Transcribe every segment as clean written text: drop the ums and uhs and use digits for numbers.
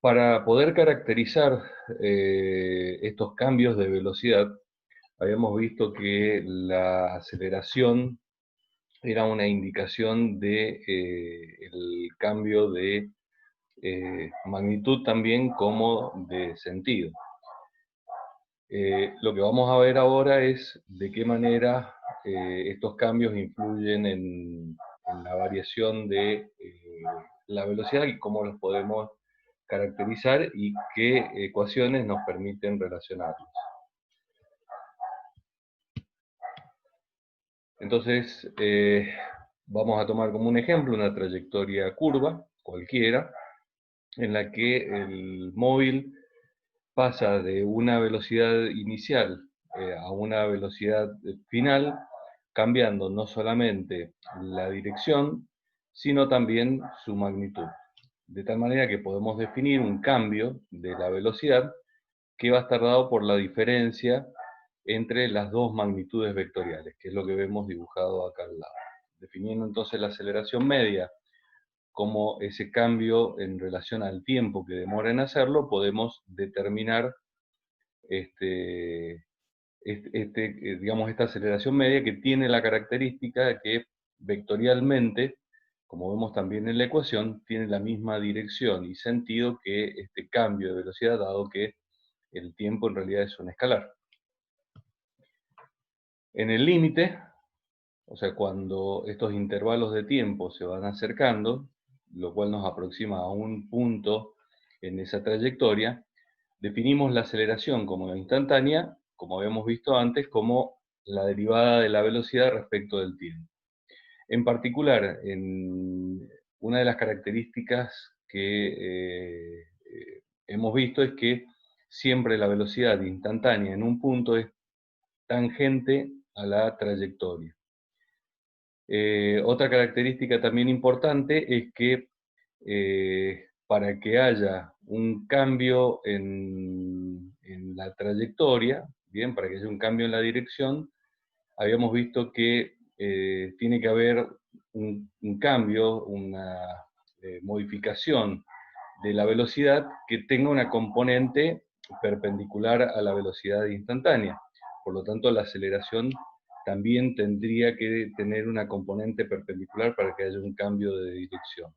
Para poder caracterizar estos cambios de velocidad, habíamos visto que la aceleración era una indicación de el cambio de magnitud también como de sentido. Lo que vamos a ver ahora es de qué manera estos cambios influyen en la variación de la velocidad y cómo los podemos caracterizar y qué ecuaciones nos permiten relacionarlos. Entonces, vamos a tomar como un ejemplo una trayectoria curva, cualquiera, en la que el móvil pasa de una velocidad inicial a una velocidad final, cambiando no solamente la dirección, sino también su magnitud. De tal manera que podemos definir un cambio de la velocidad que va a estar dado por la diferencia entre las dos magnitudes vectoriales, que es lo que vemos dibujado acá al lado. Definiendo entonces la aceleración media como ese cambio en relación al tiempo que demora en hacerlo, podemos determinar digamos, esta aceleración media que tiene la característica de que vectorialmente, como vemos también en la ecuación, tiene la misma dirección y sentido que este cambio de velocidad, dado que el tiempo en realidad es un escalar. En el límite, o sea, cuando estos intervalos de tiempo se van acercando, lo cual nos aproxima a un punto en esa trayectoria, definimos la aceleración como instantánea, como habíamos visto antes, como la derivada de la velocidad respecto del tiempo. En particular, una de las características que hemos visto es que siempre la velocidad instantánea en un punto es tangente a la trayectoria. Otra característica también importante es que para que haya un cambio en la trayectoria, bien, para que haya un cambio en la dirección, habíamos visto que tiene que haber un cambio, una modificación de la velocidad que tenga una componente perpendicular a la velocidad instantánea. Por lo tanto, la aceleración también tendría que tener una componente perpendicular para que haya un cambio de dirección.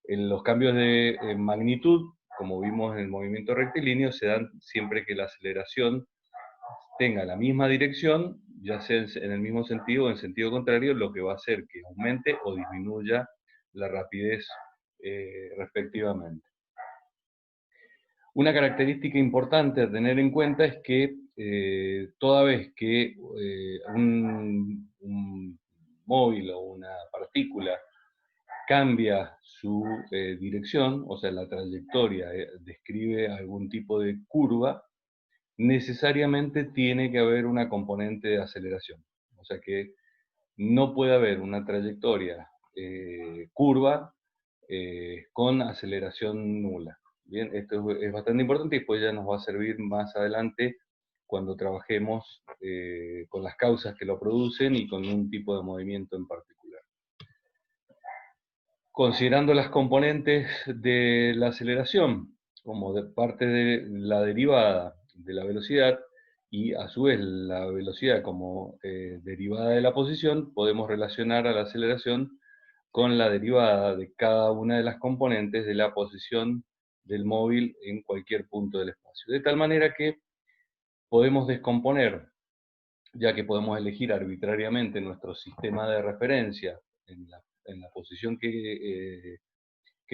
En los cambios de magnitud, como vimos en el movimiento rectilíneo, se dan siempre que la aceleración tenga la misma dirección, ya sea en el mismo sentido o en sentido contrario, lo que va a hacer que aumente o disminuya la rapidez respectivamente. Una característica importante a tener en cuenta es que toda vez que un móvil o una partícula cambia su dirección, o sea, la trayectoria describe algún tipo de curva, necesariamente tiene que haber una componente de aceleración. O sea que no puede haber una trayectoria curva con aceleración nula. Bien, esto es bastante importante y después ya nos va a servir más adelante cuando trabajemos con las causas que lo producen y con un tipo de movimiento en particular. Considerando las componentes de la aceleración como de parte de la derivada de la velocidad y a su vez la velocidad como derivada de la posición, podemos relacionar a la aceleración con la derivada de cada una de las componentes de la posición del móvil en cualquier punto del espacio. De tal manera que podemos descomponer, ya que podemos elegir arbitrariamente nuestro sistema de referencia en la posición que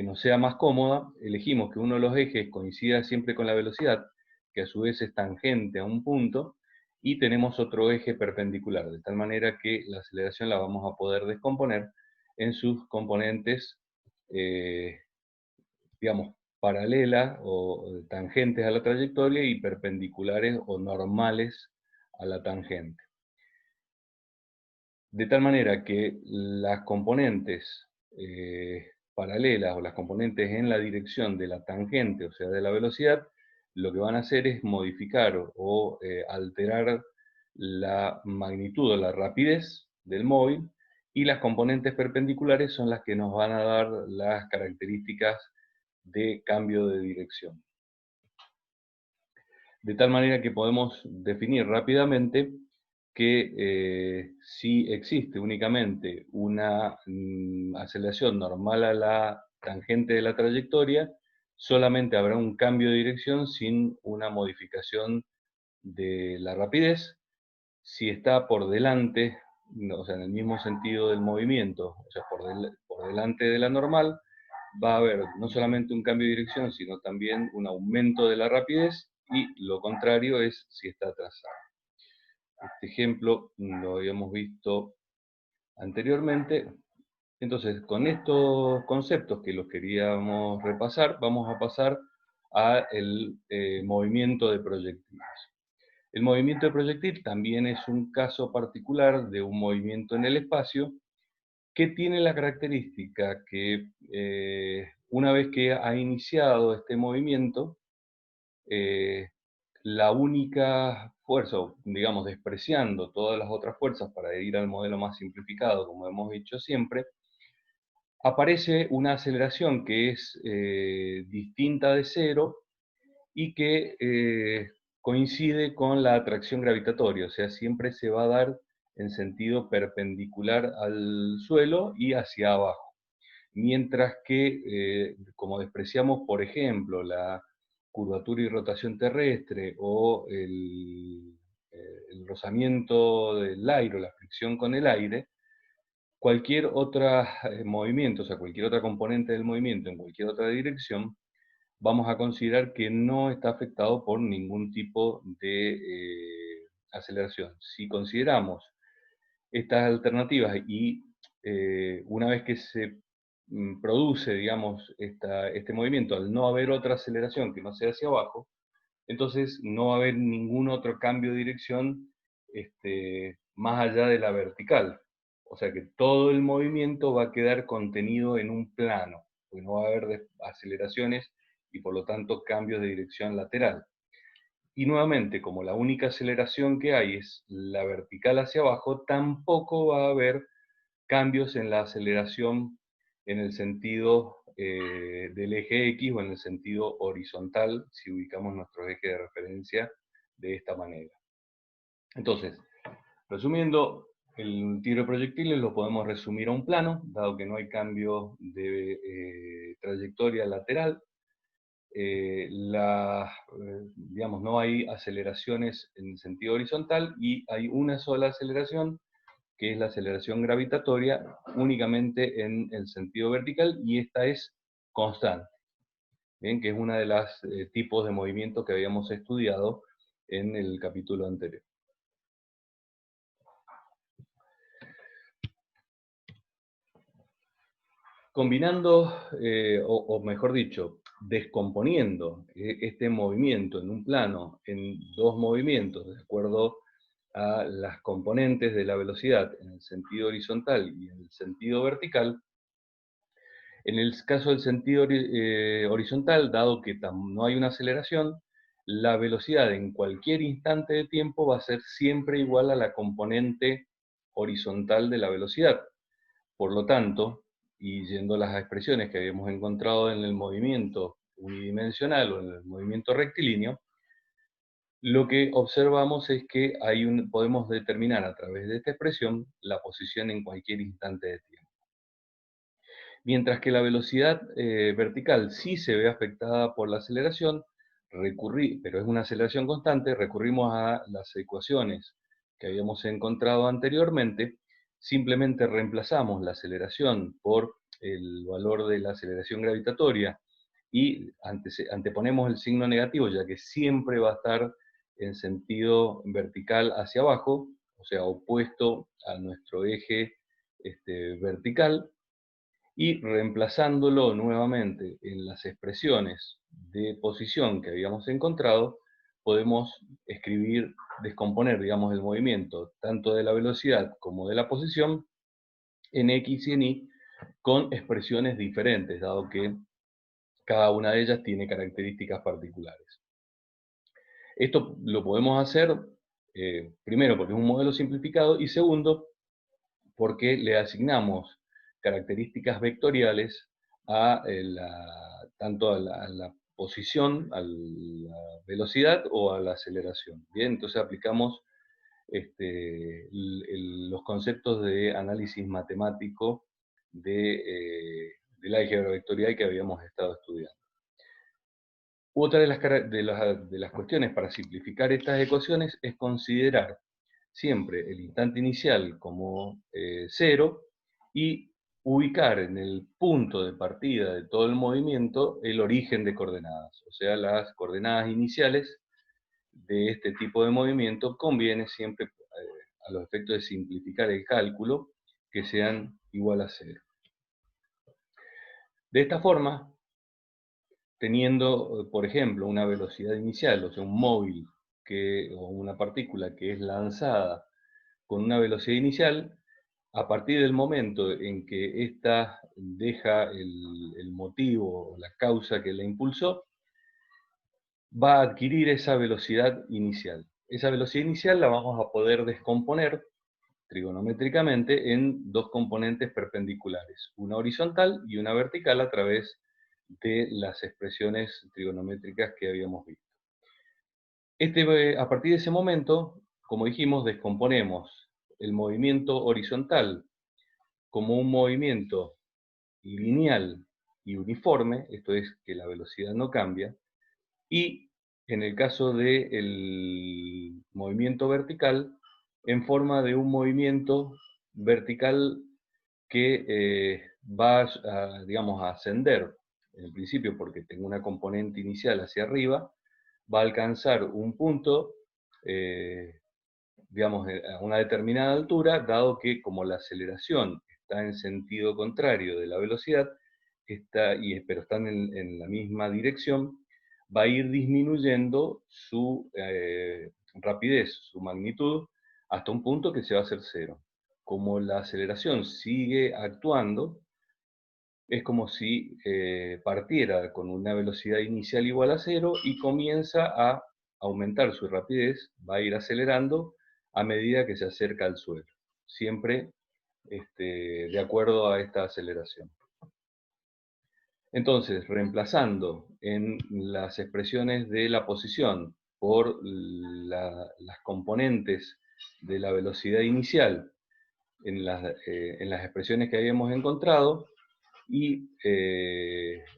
nos sea más cómoda, elegimos que uno de los ejes coincida siempre con la velocidad, que a su vez es tangente a un punto, y tenemos otro eje perpendicular, de tal manera que la aceleración la vamos a poder descomponer en sus componentes, digamos, paralelas o tangentes a la trayectoria y perpendiculares o normales a la tangente. De tal manera que las componentes paralelas o las componentes en la dirección de la tangente, o sea, de la velocidad, lo que van a hacer es modificar o alterar la magnitud o la rapidez del móvil, y las componentes perpendiculares son las que nos van a dar las características de cambio de dirección. De tal manera que podemos definir rápidamente que si existe únicamente una aceleración normal a la tangente de la trayectoria, solamente habrá un cambio de dirección sin una modificación de la rapidez. Si está por delante, o sea, en el mismo sentido del movimiento, o sea, por delante de la normal, va a haber no solamente un cambio de dirección, sino también un aumento de la rapidez, y lo contrario es si está atrasado. Este ejemplo lo habíamos visto anteriormente. Entonces, con estos conceptos que los queríamos repasar, vamos a pasar al movimiento de proyectiles. El movimiento de proyectil también es un caso particular de un movimiento en el espacio que tiene la característica que una vez que ha iniciado este movimiento, eh, la única fuerza, digamos, despreciando todas las otras fuerzas para ir al modelo más simplificado, como hemos dicho siempre, aparece una aceleración que es distinta de cero y que coincide con la atracción gravitatoria, o sea, siempre se va a dar en sentido perpendicular al suelo y hacia abajo. Mientras que, como despreciamos, por ejemplo, la curvatura y rotación terrestre o el rozamiento del aire o la fricción con el aire, cualquier otro movimiento, o sea, cualquier otra componente del movimiento en cualquier otra dirección, vamos a considerar que no está afectado por ningún tipo de aceleración. Si consideramos estas alternativas y una vez que se produce, digamos, este movimiento, al no haber otra aceleración que no sea hacia abajo, entonces no va a haber ningún otro cambio de dirección más allá de la vertical. O sea que todo el movimiento va a quedar contenido en un plano, porque no va a haber aceleraciones y por lo tanto cambios de dirección lateral. Y nuevamente, como la única aceleración que hay es la vertical hacia abajo, tampoco va a haber cambios en la aceleración en el sentido del eje X o en el sentido horizontal, si ubicamos nuestro eje de referencia de esta manera. Entonces, resumiendo, el tiro de proyectiles lo podemos resumir a un plano, dado que no hay cambio de trayectoria lateral. Digamos, no hay aceleraciones en sentido horizontal y hay una sola aceleración, que es la aceleración gravitatoria, únicamente en el sentido vertical, y esta es constante, ¿bien? Que es una de los tipos de movimiento que habíamos estudiado en el capítulo anterior. Combinando, o mejor dicho, descomponiendo este movimiento en un plano en dos movimientos, de acuerdo a las componentes de la velocidad en el sentido horizontal y en el sentido vertical. En el caso del sentido horizontal, dado que no hay una aceleración, la velocidad en cualquier instante de tiempo va a ser siempre igual a la componente horizontal de la velocidad. Por lo tanto, y yendo a las expresiones que habíamos encontrado en el movimiento unidimensional o en el movimiento rectilíneo, lo que observamos es que podemos determinar a través de esta expresión la posición en cualquier instante de tiempo. Mientras que la velocidad vertical sí se ve afectada por la aceleración, pero es una aceleración constante, recurrimos a las ecuaciones que habíamos encontrado anteriormente, simplemente reemplazamos la aceleración por el valor de la aceleración gravitatoria y anteponemos el signo negativo, ya que siempre va a estar en sentido vertical hacia abajo, o sea, opuesto a nuestro eje vertical, y reemplazándolo nuevamente en las expresiones de posición que habíamos encontrado, podemos descomponer, digamos, el movimiento, tanto de la velocidad como de la posición, en X y en Y, con expresiones diferentes, dado que cada una de ellas tiene características particulares. Esto lo podemos hacer, primero, porque es un modelo simplificado, y segundo, porque le asignamos características vectoriales a la tanto a la posición, a la velocidad o a la aceleración. Bien, entonces aplicamos los conceptos de análisis matemático del álgebra vectorial que habíamos estado estudiando. Otra de las cuestiones para simplificar estas ecuaciones es considerar siempre el instante inicial como cero y ubicar en el punto de partida de todo el movimiento el origen de coordenadas, o sea, las coordenadas iniciales de este tipo de movimiento conviene siempre, a los efectos de simplificar el cálculo, que sean igual a cero. De esta forma, teniendo, por ejemplo, una velocidad inicial, o sea, un móvil o una partícula que es lanzada con una velocidad inicial, a partir del momento en que ésta deja el motivo o la causa que la impulsó, va a adquirir esa velocidad inicial. Esa velocidad inicial la vamos a poder descomponer trigonométricamente en dos componentes perpendiculares, una horizontal y una vertical a través de las expresiones trigonométricas que habíamos visto. A partir de ese momento, como dijimos, descomponemos el movimiento horizontal como un movimiento lineal y uniforme, esto es que la velocidad no cambia, y en el caso del movimiento vertical, en forma de un movimiento vertical que va digamos, a ascender, en el principio porque tengo una componente inicial hacia arriba, va a alcanzar un punto, digamos, a una determinada altura, dado que como la aceleración está en sentido contrario de la velocidad, pero están en la misma dirección, va a ir disminuyendo su rapidez, su magnitud, hasta un punto que se va a hacer cero. Como la aceleración sigue actuando, es como si partiera con una velocidad inicial igual a cero y comienza a aumentar su rapidez, va a ir acelerando a medida que se acerca al suelo, siempre de acuerdo a esta aceleración. Entonces, reemplazando en las expresiones de la posición por las componentes de la velocidad inicial en las expresiones que habíamos encontrado y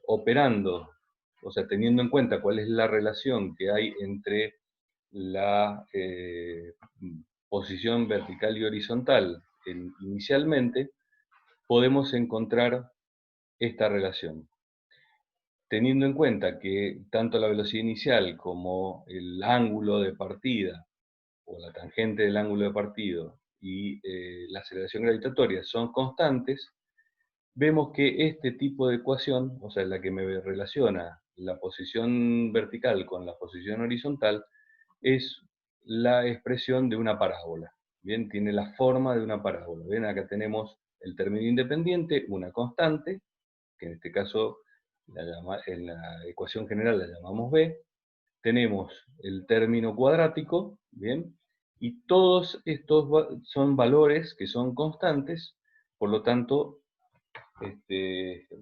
operando, o sea, teniendo en cuenta cuál es la relación que hay entre la posición vertical y horizontal inicialmente, podemos encontrar esta relación. Teniendo en cuenta que tanto la velocidad inicial como el ángulo de partida, o la tangente del ángulo de partido, y la aceleración gravitatoria son constantes, vemos que este tipo de ecuación, o sea, la que me relaciona la posición vertical con la posición horizontal, es la expresión de una parábola. Bien, tiene la forma de una parábola. Ven, acá tenemos el término independiente, una constante, que en este caso en la ecuación general la llamamos B. Tenemos el término cuadrático, bien, y todos estos son valores que son constantes, por lo tanto,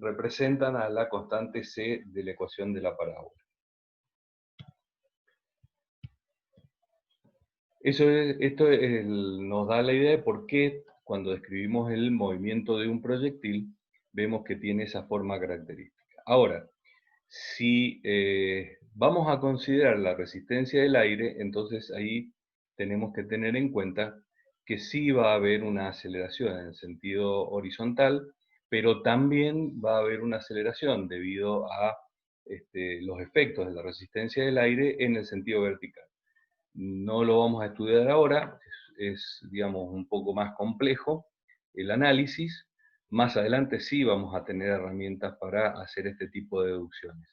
representan a la constante C de la ecuación de la parábola. Esto nos da la idea de por qué cuando describimos el movimiento de un proyectil vemos que tiene esa forma característica. Ahora, si vamos a considerar la resistencia del aire, entonces ahí tenemos que tener en cuenta que sí va a haber una aceleración en el sentido horizontal, pero también va a haber una aceleración debido a los efectos de la resistencia del aire en el sentido vertical. No lo vamos a estudiar ahora, digamos, un poco más complejo el análisis. Más adelante sí vamos a tener herramientas para hacer este tipo de deducciones.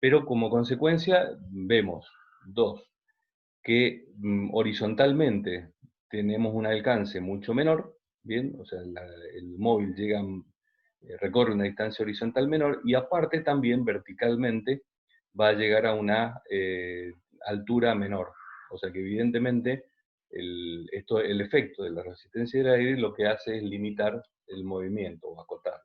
Pero como consecuencia vemos, dos, que horizontalmente tenemos un alcance mucho menor, ¿bien? O sea, el móvil recorre una distancia horizontal menor, y aparte también verticalmente va a llegar a una altura menor. O sea que evidentemente el efecto de la resistencia del aire lo que hace es limitar el movimiento o acotarlo.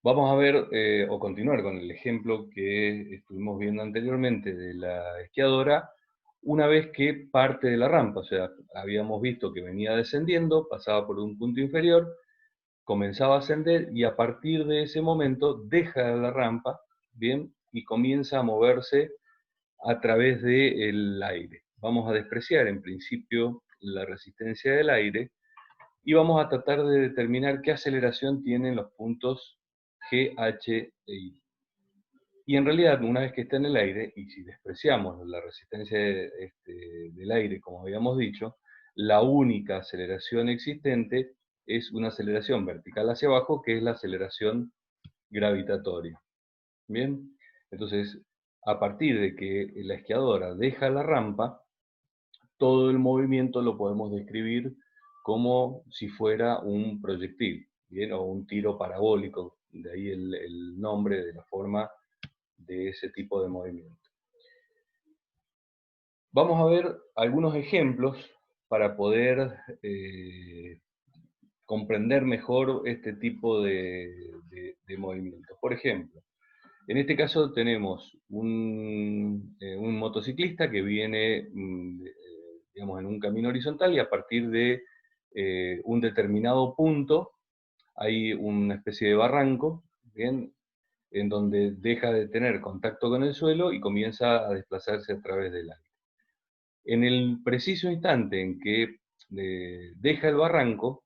Vamos a ver o continuar con el ejemplo que estuvimos viendo anteriormente de la esquiadora, una vez que parte de la rampa, o sea, habíamos visto que venía descendiendo, pasaba por un punto inferior, comenzaba a ascender y a partir de ese momento deja la rampa, ¿bien? Y comienza a moverse a través del aire. Vamos a despreciar en principio la resistencia del aire y vamos a tratar de determinar qué aceleración tienen los puntos G, H e I. Y en realidad, una vez que está en el aire, y si despreciamos la resistencia del aire, como habíamos dicho, la única aceleración existente es una aceleración vertical hacia abajo, que es la aceleración gravitatoria. Bien, entonces, a partir de que la esquiadora deja la rampa, todo el movimiento lo podemos describir como si fuera un proyectil, ¿bien? O un tiro parabólico, de ahí el nombre de la forma de ese tipo de movimiento. Vamos a ver algunos ejemplos para poder comprender mejor este tipo de movimientos. Por ejemplo, en este caso tenemos un motociclista que viene, digamos, en un camino horizontal y a partir de un determinado punto hay una especie de barranco, ¿bien? En donde deja de tener contacto con el suelo y comienza a desplazarse a través del aire. En el preciso instante en que deja el barranco,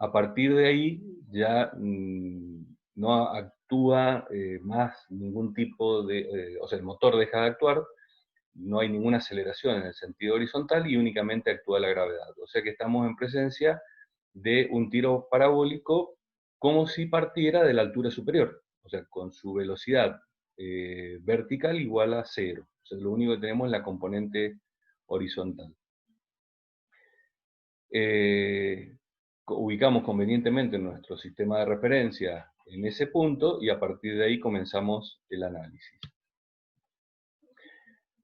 a partir de ahí ya no actúa más ningún tipo de, o sea, el motor deja de actuar, no hay ninguna aceleración en el sentido horizontal y únicamente actúa la gravedad. O sea que estamos en presencia de un tiro parabólico como si partiera de la altura superior, o sea, con su velocidad vertical igual a cero. O sea, lo único que tenemos es la componente horizontal. Eh, Ubicamos convenientemente nuestro sistema de referencia en ese punto y a partir de ahí comenzamos el análisis.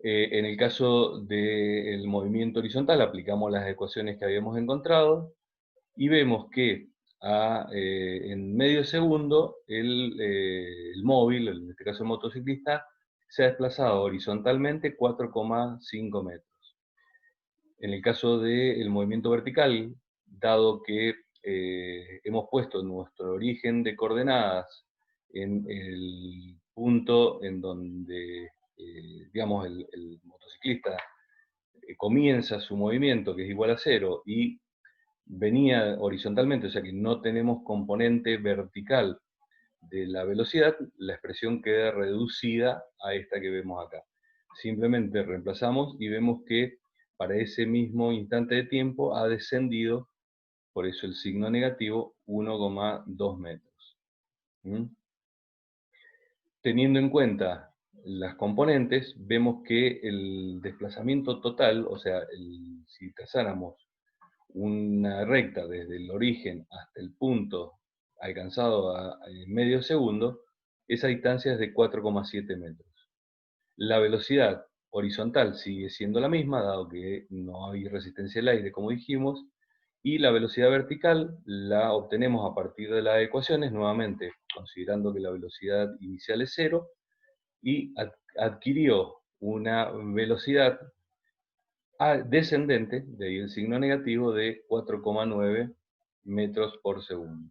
En el caso del movimiento horizontal aplicamos las ecuaciones que habíamos encontrado y vemos que en medio segundo el móvil, en este caso el motociclista, se ha desplazado horizontalmente 4,5 metros. En el caso del movimiento vertical, dado que hemos puesto nuestro origen de coordenadas en el punto en donde, digamos, el motociclista comienza su movimiento, que es igual a cero, y venía horizontalmente, o sea que no tenemos componente vertical de la velocidad, la expresión queda reducida a esta que vemos acá. Simplemente reemplazamos y vemos que para ese mismo instante de tiempo ha descendido, por eso el signo negativo, 1,2 metros. ¿Mm? Teniendo en cuenta las componentes, vemos que el desplazamiento total, o sea, si trazáramos una recta desde el origen hasta el punto alcanzado en medio segundo, esa distancia es de 4,7 metros. La velocidad horizontal sigue siendo la misma, dado que no hay resistencia al aire, como dijimos, y la velocidad vertical la obtenemos a partir de las ecuaciones, nuevamente considerando que la velocidad inicial es cero, y adquirió una velocidad descendente, de ahí el signo negativo, de 4,9 metros por segundo.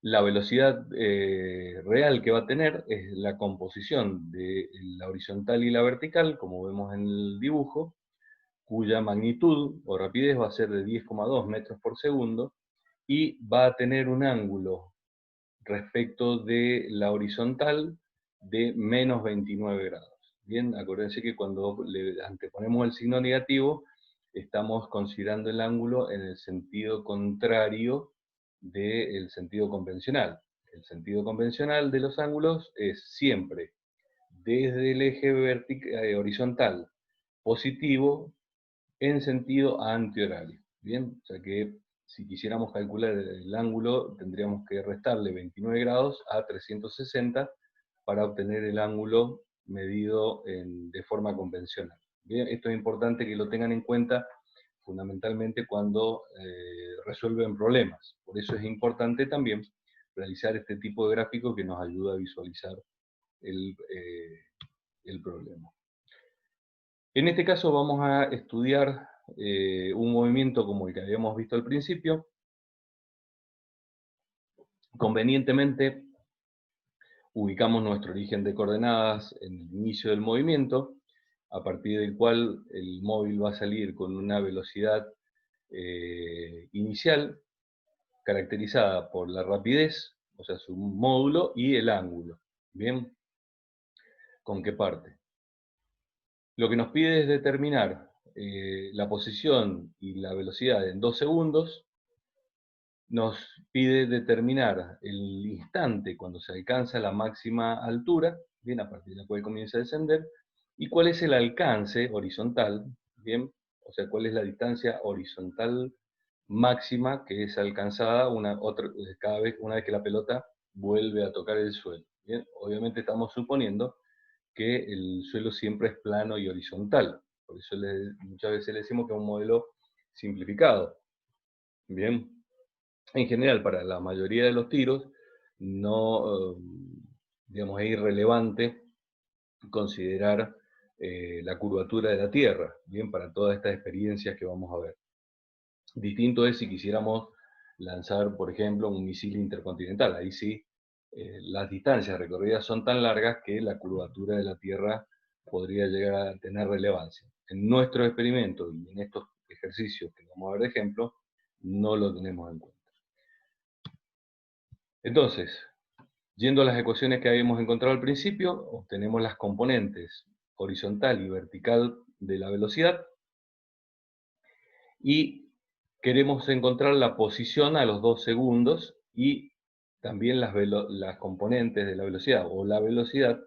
La velocidad real que va a tener es la composición de la horizontal y la vertical, como vemos en el dibujo, cuya magnitud o rapidez va a ser de 10,2 metros por segundo y va a tener un ángulo respecto de la horizontal de menos 29 grados. Bien, acuérdense que cuando le anteponemos el signo negativo, estamos considerando el ángulo en el sentido contrario del sentido convencional. El sentido convencional de los ángulos es siempre desde el eje horizontal positivo en sentido antihorario. Bien, o sea que si quisiéramos calcular el ángulo, tendríamos que restarle 29 grados a 360 para obtener el ángulo medido de forma convencional. Bien, esto es importante que lo tengan en cuenta fundamentalmente cuando resuelven problemas. Por eso es importante también realizar este tipo de gráfico que nos ayuda a visualizar el, el problema. En este caso vamos a estudiar un movimiento como el que habíamos visto al principio. Convenientemente, ubicamos nuestro origen de coordenadas en el inicio del movimiento, a partir del cual el móvil va a salir con una velocidad inicial caracterizada por la rapidez, o sea, su módulo, y el ángulo. ¿Bien? ¿Con qué parte? Lo que nos pide es determinar la posición y la velocidad en 2 segundos. Nos pide determinar el instante cuando se alcanza la máxima altura, bien, a partir de la cual comienza a descender, y cuál es el alcance horizontal, bien, o sea, cuál es la distancia horizontal máxima que es alcanzada cada vez una vez que la pelota vuelve a tocar el suelo. Bien, obviamente estamos suponiendo que el suelo siempre es plano y horizontal, por eso muchas veces le decimos que es un modelo simplificado. Bien. En general, para la mayoría de los tiros, no, digamos, es irrelevante considerar la curvatura de la Tierra, bien, para todas estas experiencias que vamos a ver. Distinto es si quisiéramos lanzar, por ejemplo, un misil intercontinental. Ahí sí, las distancias recorridas son tan largas que la curvatura de la Tierra podría llegar a tener relevancia. En nuestro experimento y en estos ejercicios que vamos a ver de ejemplo, no lo tenemos en cuenta. Entonces, yendo a las ecuaciones que habíamos encontrado al principio, obtenemos las componentes horizontal y vertical de la velocidad y queremos encontrar la posición a los 2 segundos y también las componentes de la velocidad o la velocidad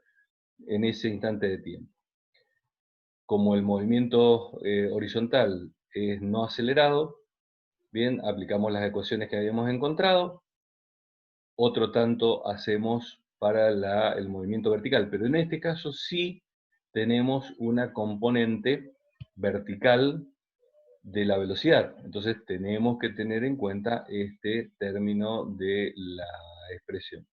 en ese instante de tiempo. Como el movimiento horizontal es no acelerado, bien, aplicamos las ecuaciones que habíamos encontrado. Otro tanto hacemos para el movimiento vertical, pero en este caso sí tenemos una componente vertical de la velocidad. Entonces tenemos que tener en cuenta este término de la expresión.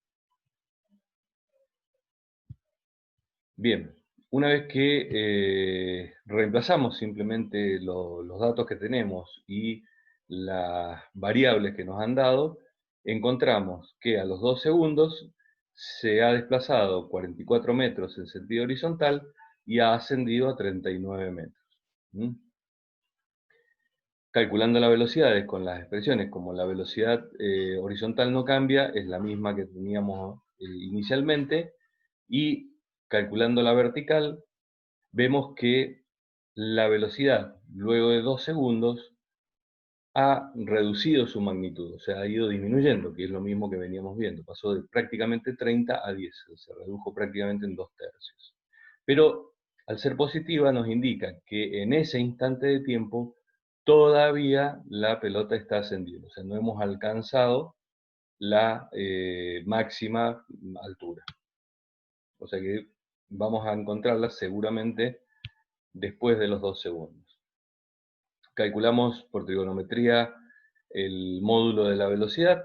Bien, una vez que reemplazamos simplemente los datos que tenemos y las variables que nos han dado, encontramos que a los 2 segundos se ha desplazado 44 metros en sentido horizontal y ha ascendido a 39 metros. ¿Mm? Calculando las velocidades con las expresiones, como la velocidad horizontal no cambia, es la misma que teníamos inicialmente, y calculando la vertical, vemos que la velocidad, luego de 2 segundos, ha reducido su magnitud, o sea, ha ido disminuyendo, que es lo mismo que veníamos viendo. Pasó de prácticamente 30 a 10, se redujo prácticamente en 2/3. Pero al ser positiva nos indica que en ese instante de tiempo todavía la pelota está ascendiendo, o sea, no hemos alcanzado la máxima altura. O sea que vamos a encontrarla seguramente después de los 2 segundos. Calculamos por trigonometría el módulo de la velocidad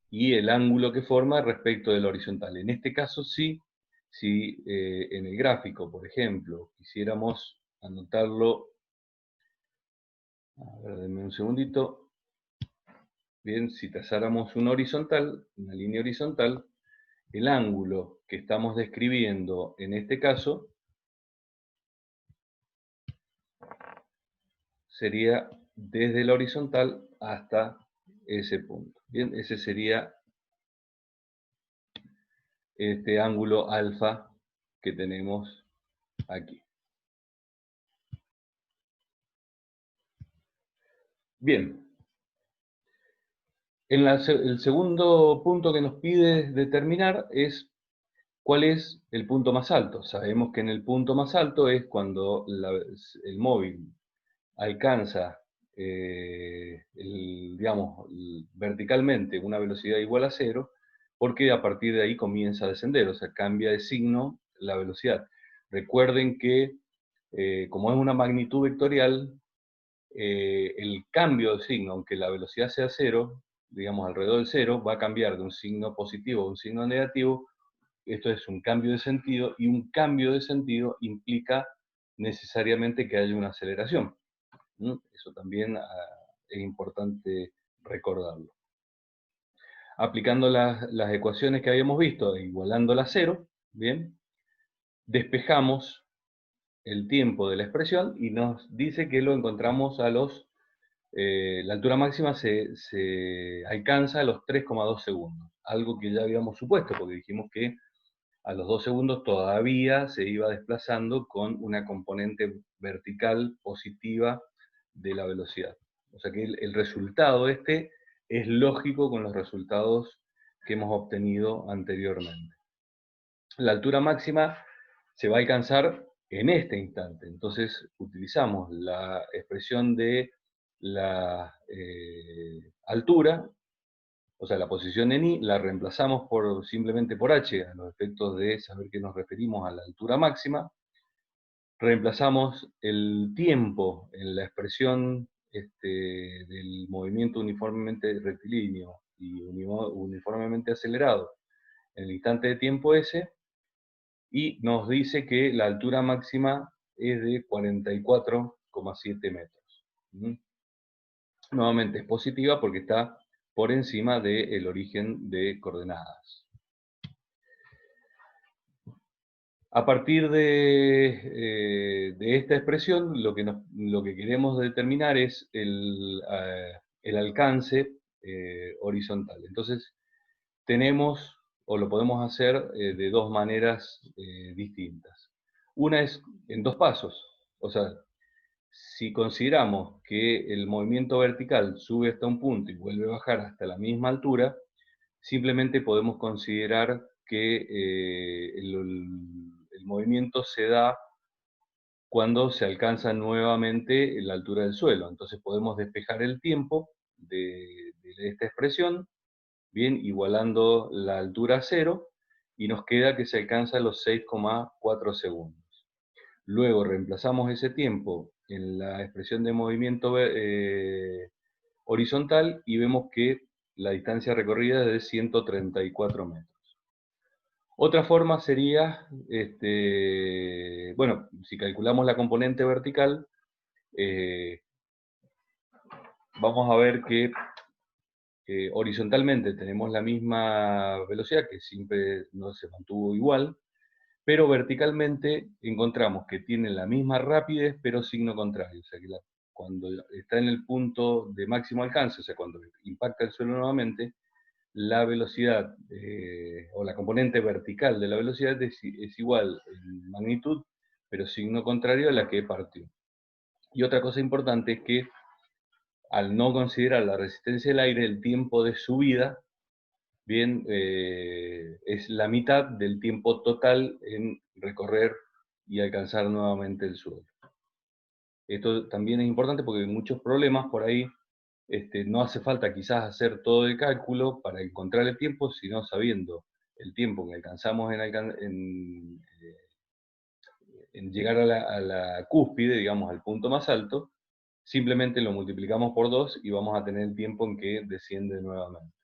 y el ángulo que forma respecto del horizontal. En este caso sí, si en el gráfico, por ejemplo, quisiéramos anotarlo, a ver, denme un segundito. Bien, si trazáramos una horizontal, una línea horizontal, el ángulo que estamos describiendo en este caso sería desde la horizontal hasta ese punto. Bien, ese sería este ángulo alfa que tenemos aquí. Bien, el segundo punto que nos pide determinar es cuál es el punto más alto. Sabemos que en el punto más alto es cuando el móvil alcanza, digamos, verticalmente una velocidad igual a 0, porque a partir de ahí comienza a descender, o sea, cambia de signo la velocidad. Recuerden que, como es una magnitud vectorial, el cambio de signo, aunque la velocidad sea 0, digamos, alrededor del cero, va a cambiar de un signo positivo a un signo negativo. Esto es un cambio de sentido, y un cambio de sentido implica necesariamente que haya una aceleración. Eso también es importante recordarlo. Aplicando las ecuaciones que habíamos visto, e igualándola a cero, ¿bien? Despejamos el tiempo de la expresión y nos dice que lo encontramos la altura máxima se alcanza a los 3,2 segundos, algo que ya habíamos supuesto, porque dijimos que a los 2 segundos todavía se iba desplazando con una componente vertical positiva de la velocidad. O sea que el resultado este es lógico con los resultados que hemos obtenido anteriormente. La altura máxima se va a alcanzar en este instante. Entonces utilizamos la expresión de la altura, o sea, la posición en i, la reemplazamos simplemente por h, a los efectos de saber que nos referimos a la altura máxima. Reemplazamos el tiempo en la expresión del movimiento uniformemente rectilíneo y uniformemente acelerado en el instante de tiempo s, y nos dice que la altura máxima es de 44,7 metros. Nuevamente es positiva porque está por encima del origen de coordenadas. A partir de esta expresión, lo que queremos determinar es el alcance horizontal. Entonces, tenemos, o lo podemos hacer de dos maneras distintas. Una es en dos pasos. O sea, si consideramos que el movimiento vertical sube hasta un punto y vuelve a bajar hasta la misma altura, simplemente podemos considerar que el movimiento se da cuando se alcanza nuevamente la altura del suelo. Entonces podemos despejar el tiempo de esta expresión, bien, igualando la altura a cero, y nos queda que se alcanza los 6,4 segundos. Luego reemplazamos ese tiempo en la expresión de movimiento horizontal y vemos que la distancia recorrida es de 134 metros. Otra forma sería, bueno, si calculamos la componente vertical, vamos a ver que horizontalmente tenemos la misma velocidad, que siempre no se mantuvo igual, pero verticalmente encontramos que tiene la misma rapidez, pero signo contrario. O sea que cuando está en el punto de máximo alcance, o sea, cuando impacta el suelo nuevamente, la velocidad o la componente vertical de la velocidad es igual en magnitud, pero signo contrario a la que partió. Y otra cosa importante es que al no considerar la resistencia del aire, el tiempo de subida, bien, es la mitad del tiempo total en recorrer y alcanzar nuevamente el suelo. Esto también es importante porque hay muchos problemas por ahí. No hace falta quizás hacer todo el cálculo para encontrar el tiempo, sino sabiendo el tiempo que alcanzamos en llegar a la cúspide, digamos, al punto más alto, simplemente lo multiplicamos por 2 y vamos a tener el tiempo en que desciende nuevamente.